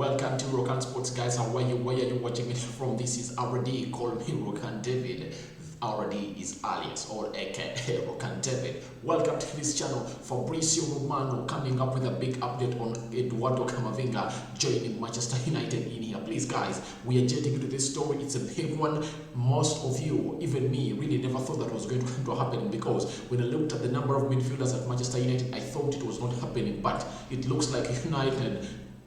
Welcome to Rokani Sports, guys. How are you? Where are you watching it from? This is RD. Call me Rokani David. RD is alias or aka Rokani David. Welcome to this channel. Fabrizio Romano coming up with a big update on Eduardo Camavinga joining Manchester United in here. Please, guys, we are jetting into this story. It's a big one. Most of you, even me, really never thought that was going to happen, because when I looked at the number of midfielders at Manchester United, I thought it was not happening, but it looks like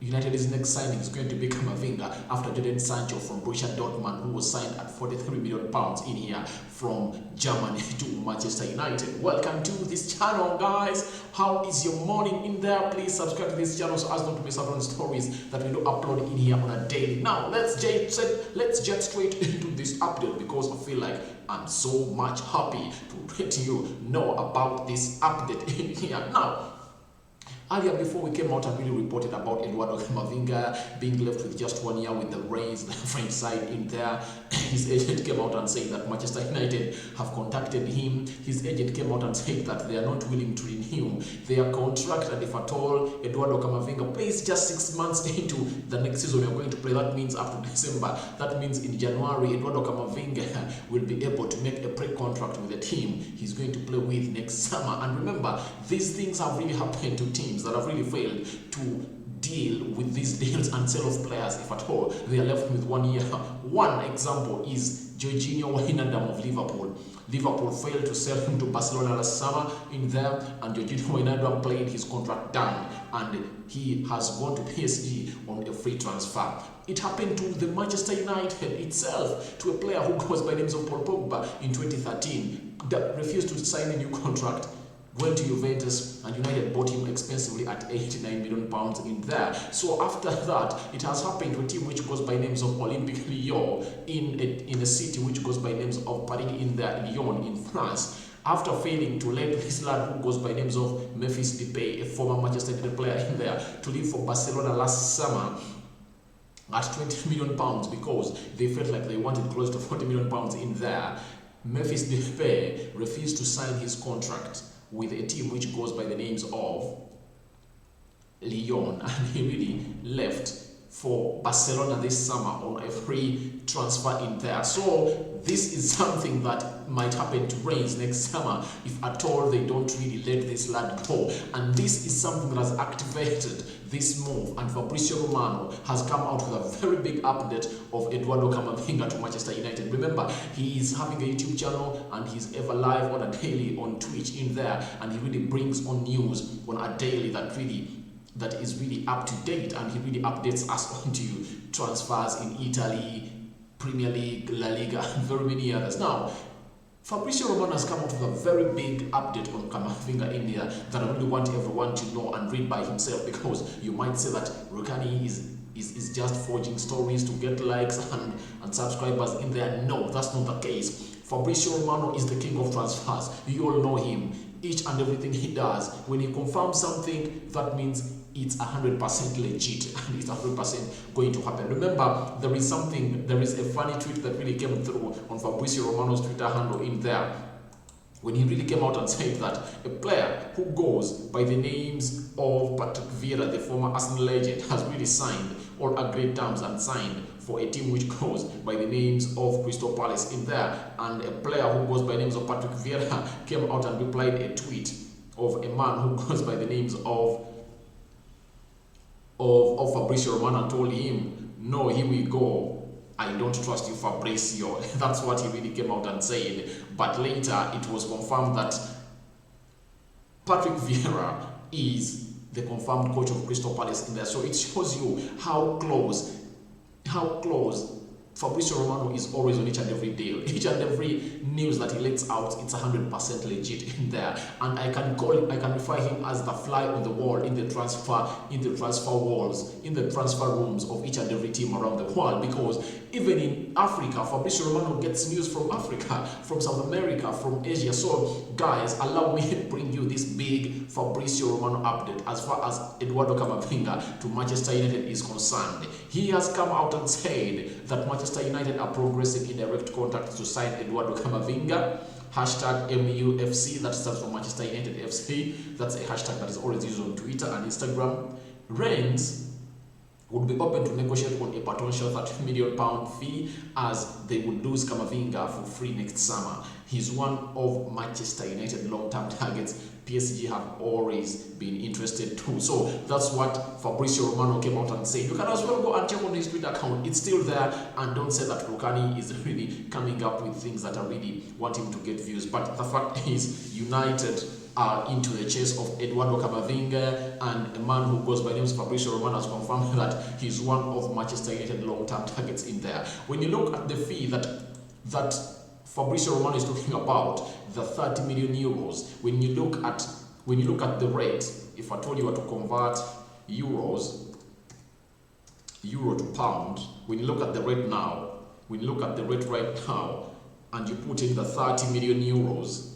United's next signing is going to be Camavinga after Jadon Sancho from Borussia Dortmund, who was signed at £43 million in here from Germany to Manchester United. Welcome to this channel, guys. How is your morning in there? Please subscribe to this channel so as not to miss out on stories that we do upload in here on a daily. Now, let's jet straight into this update, because I feel like I'm so much happy to let you know about this update in here. Now, earlier, before we came out and really reported about Eduardo Camavinga being left with just 1 year with the Rays, the French side in there, his agent came out and said that Manchester United have contacted him. His agent came out and said that they are not willing to renew their contract, and if at all Eduardo Camavinga plays just 6 months into the next season you're going to play, that means up to December, that means in January Eduardo Camavinga will be able to make a pre-contract with the team he's going to play with next summer. And remember, these things have really happened to teams that have really failed to deal with these deals and sell off players, if at all they are left with 1 year. One example is Jorginho Wijnaldum of Liverpool. Liverpool failed to sell him to Barcelona last summer in there, and Jorginho Wijnaldum played his contract down, and he has gone to PSG on a free transfer. It happened to the Manchester United itself, to a player who goes by the names of Paul Pogba in 2013, that refused to sign a new contract, went to Juventus, and United bought him expensively at £89 million in there. So after that, it has happened to a team which goes by names of Olympique Lyon in a city which goes by names of Paris in there, Lyon in France. After failing to let this lad who goes by names of Memphis Depay, a former Manchester United player in there, to leave for Barcelona last summer at £20 million, because they felt like they wanted close to £40 million in there, Memphis Depay refused to sign his contract with a team which goes by the names of Lyon, and he really left for Barcelona this summer on a free transfer in there. So this is something that might happen to Rennes next summer if at all they don't really let this lad go. And this is something that has activated this move, and Fabrizio Romano has come out with a very big update of Eduardo Camavinga to Manchester United. Remember, he is having a YouTube channel and he's ever live on a daily on Twitch in there, and he really brings on news on a daily that is really up to date, and he really updates us onto transfers in Italy, Premier League, La Liga, and very many others. Now, Fabrizio Romano has come out with a very big update on Camavinga in here that I really want everyone to know and read by himself, because you might say that Rokani is just forging stories to get likes and subscribers in there. No, that's not the case. Fabrizio Romano is the king of transfers. You all know him. Each and everything he does, when he confirms something, that means it's 100% legit and it's 100% going to happen. Remember, there is a funny tweet that really came through on Fabrizio Romano's Twitter handle in there, when he really came out and said that a player who goes by the names of Patrick Vieira, the former Arsenal legend, has really signed or agreed terms and signed for a team which goes by the names of Crystal Palace in there. And a player who goes by the names of Patrick Vieira came out and replied a tweet of a man who goes by the names of Fabrizio Romano, and told him, "No, here we go. I don't trust you, Fabrizio." That's what he really came out and said. But later, it was confirmed that Patrick Vieira is the confirmed coach of Crystal Palace in there. So it shows you how close Fabrizio Romano is always on each and every deal. Each and every news that he lets out, it's 100% legit in there. And I can refer him as the fly on the wall in the transfer walls, in the transfer rooms of each and every team around the world. Because even in Africa, Fabrizio Romano gets news from Africa, from South America, from Asia. So guys, allow me to bring you this big Fabrizio Romano update as far as Eduardo Camavinga to Manchester United is concerned. He has come out and said that Manchester United are progressing in direct contact to sign Eduardo Camavinga. Hashtag MUFC, that stands for Manchester United FC. That's a hashtag that is always used on Twitter and Instagram. Rennes, would be open to negotiate on a potential £30 million fee, as they would lose Camavinga for free next summer. He's one of Manchester United long-term targets. PSG have always been interested too. So that's what Fabrizio Romano came out and said. You can as well go and check on his Twitter account. It's still there, and don't say that Rokani is really coming up with things that are really wanting to get views. But the fact is, United are into the chase of Eduardo Camavinga, and a man who goes by the name of Fabrizio Romano has confirmed that he's one of Manchester United long-term targets in there. When you look at the fee that Fabrizio Romano is talking about, the 30 million euros, when you look at the rate, if I told you were to convert euro to pound, when you look at the rate now, right now, and you put in the 30 million euros,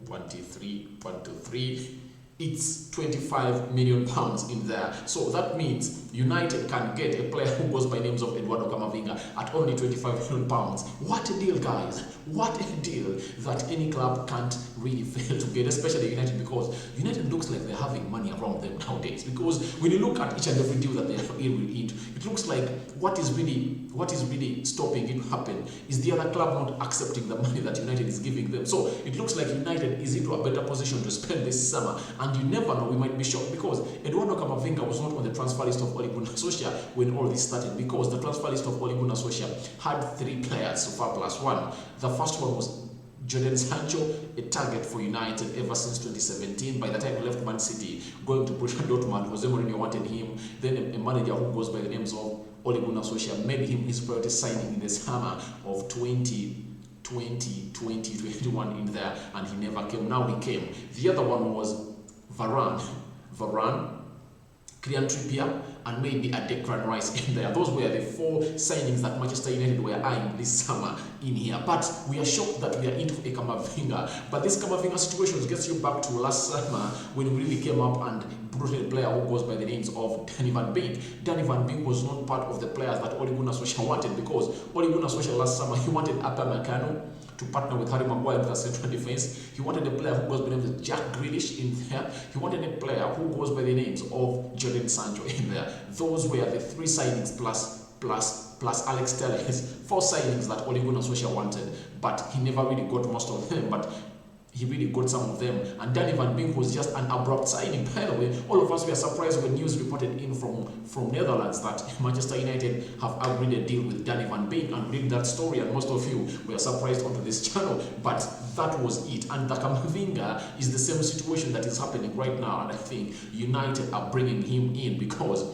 123, it's 25 million pounds in there. So that means United can get a player who goes by names of Eduardo Camavinga at only 25 million pounds. What a deal, guys. What a deal that any club can't really fail to get, especially United, because United looks like they're having money around them nowadays. Because when you look at each and every deal that they're able to eat, it looks like what is really stopping it to happen is the other club not accepting the money that United is giving them. So it looks like United is into a better position to spend this summer. And you never know, we might be shocked, because Eduardo Camavinga was not on the transfer list of Ole Gunnar Solskjaer when all this started, because the transfer list of Ole Gunnar Solskjaer had 3 players so far plus 1. The first one was Jadon Sancho, a target for United ever since 2017. By the time he left Man City, going to Borussia Dortmund, Jose Mourinho wanted him. Then a manager who goes by the names of Ole Gunnar Solskjaer made him his priority signing in the summer of 2021 in there, and he never came. Now he came. The other one was Varane, Kylian Trippier, and maybe a Declan Rice in there. Those were the 4 signings that Manchester United were eyeing this summer in here. But we are shocked that we are into a Camavinga. But this Camavinga situation gets you back to last summer, when we really came up and brought in a player who goes by the names of Danny Van Beek. Danny Van Beek was not part of the players that Ole Gunnar Solskjaer wanted, because Ole Gunnar Solskjaer last summer, he wanted Upamecano to partner with Harry Maguire in the central defense. He wanted a player who goes by the name of Jack Grealish in there. He wanted a player who goes by the names of Jadon Sancho in there. Those were the 3 signings plus Alex Telles. 4 signings that Ole Gunnar Solskjaer wanted, but he never really got most of them. But he really got some of them. And Danny Van Beek was just an abrupt signing. By the way, all of us were surprised when news reported in from Netherlands that Manchester United have agreed a deal with Danny Van Beek, and read that story, and most of you were surprised onto this channel. But that was it. And the Camavinga is the same situation that is happening right now, and I think United are bringing him in because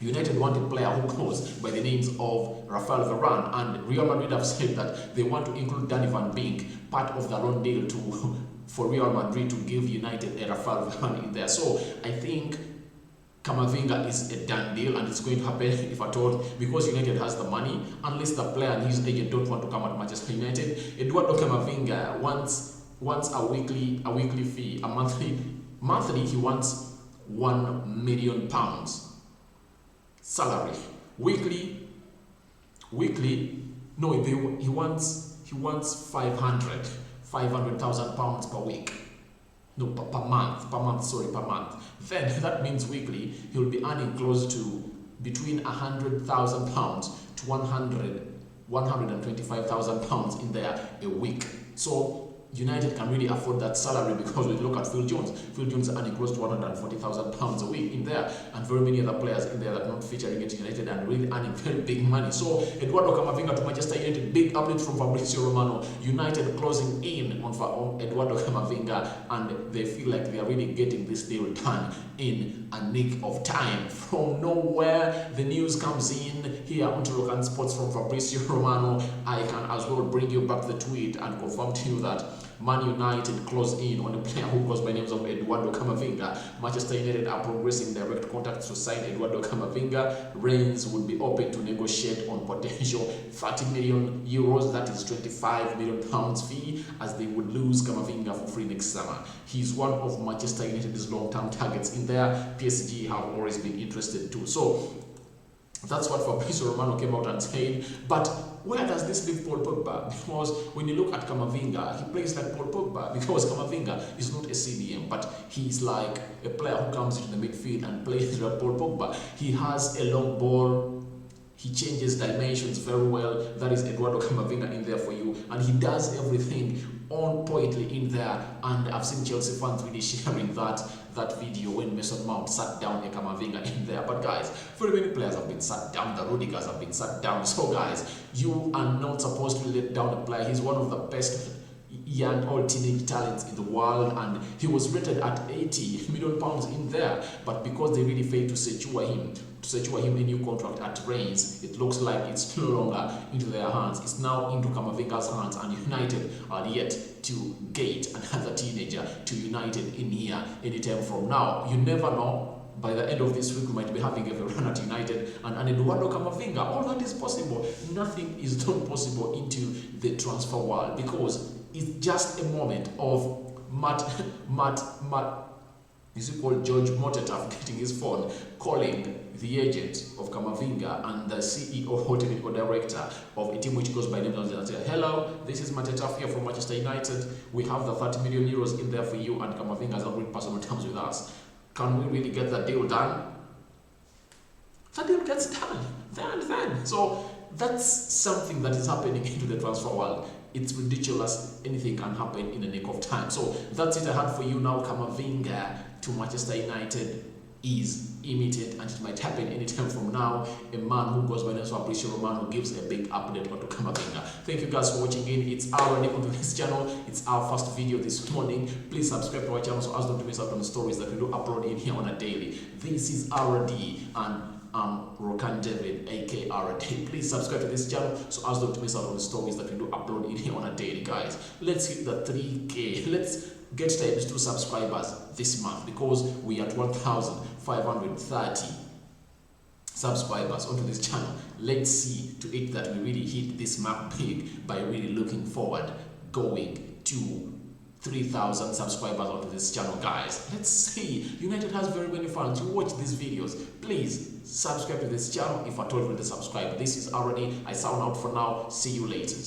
United wanted a player who goes by the names of Rafael Varane, and Real Madrid have said that they want to include Danny Van Beek, part of the loan deal for Real Madrid to give United a Rafael Varane in there. So I think Camavinga is a done deal, and it's going to happen if at all, because United has the money, unless the player and his agent don't want to come at Manchester United. Eduardo Camavinga wants a weekly fee, a monthly he wants £1 million salary. Weekly, no, he wants 500,000 pounds per week. No, per month. Then that means weekly he'll be earning close to between 100,000 pounds to 125,000 pounds in there a week. So United can really afford that salary, because we look at Phil Jones. Phil Jones is earning close to 140,000 pounds a week in there, and very many other players in there that are not featuring at United and really earning very big money. So Eduardo Camavinga to Manchester United, big update from Fabrizio Romano. United closing in on Eduardo Camavinga, and they feel like they are really getting this deal done in a nick of time. From nowhere, the news comes in here onto Rokani Sports from Fabrizio Romano. I can as well bring you back the tweet and confirm to you that Man United close in on a player who goes by names of Eduardo Camavinga. Manchester United are progressing direct contacts to sign Eduardo Camavinga. Rennes would be open to negotiate on potential 30 million euros, that is 25 million pounds fee, as they would lose Camavinga for free next summer. He's one of Manchester United's long-term targets in there. PSG have always been interested too. So that's what Fabrizio Romano came out and said. But where does this leave Paul Pogba? Because when you look at Camavinga, he plays like Paul Pogba because Camavinga is not a CDM, but he's like a player who comes into the midfield and plays like Paul Pogba. He has a long ball. He changes dimensions very well. That is Eduardo Camavinga in there for you. And he does everything on pointly in there. And I've seen Chelsea fans really sharing that video when Mason Mount sat down a Camavinga in there. But guys, very many players have been sat down. The Rudigers have been sat down. So guys, you are not supposed to let down a player. He's one of the best young all teenage talents in the world, and he was rated at 80 million pounds in there, but because they really failed to secure him a new contract at Reims, it looks like it's no longer into their hands. It's now into Camavinga's hands, and United are yet to get another teenager to United in here anytime from now. You never know. By the end of this week, we might be having a run at United and Eduardo Camavinga. All that is possible. Nothing is not possible into the transfer world, because it's just a moment of is it called George Motetaf getting his phone, calling the agent of Camavinga and the CEO or technical director of a team which goes by the name of hello, this is Motetaf here from Manchester United. We have the 30 million euros in there for you, and Camavinga has agreed personal terms with us. Can we really get that deal done? That deal gets done. Then. So that's something that is happening into the transfer world. It's ridiculous. Anything can happen in the nick of time. So that's it I had for you now. Camavinga to Manchester United is imminent, and it might happen anytime from now. A man who goes by the name of Fabrizio Romano gives a big update on Camavinga. Thank you guys for watching in. It's already on this channel. It's our first video this morning. Please subscribe to our channel so as not to miss out on the stories that we do upload in here on a daily. This is RD and Rokani David, aka RD. Please subscribe to this channel so as not to miss out on the stories that we do upload in here on a daily, guys. Let's hit the 3K. Let's get times 2 subscribers this month, because we are at 1,530 subscribers onto this channel. Let's see to it that we really hit this mark big by really looking forward going to 3,000 subscribers onto this channel, guys. Let's see. United has very many fans who watch these videos. Please subscribe to this channel if at all you want to subscribe. This is already. I sound out for now. See you later.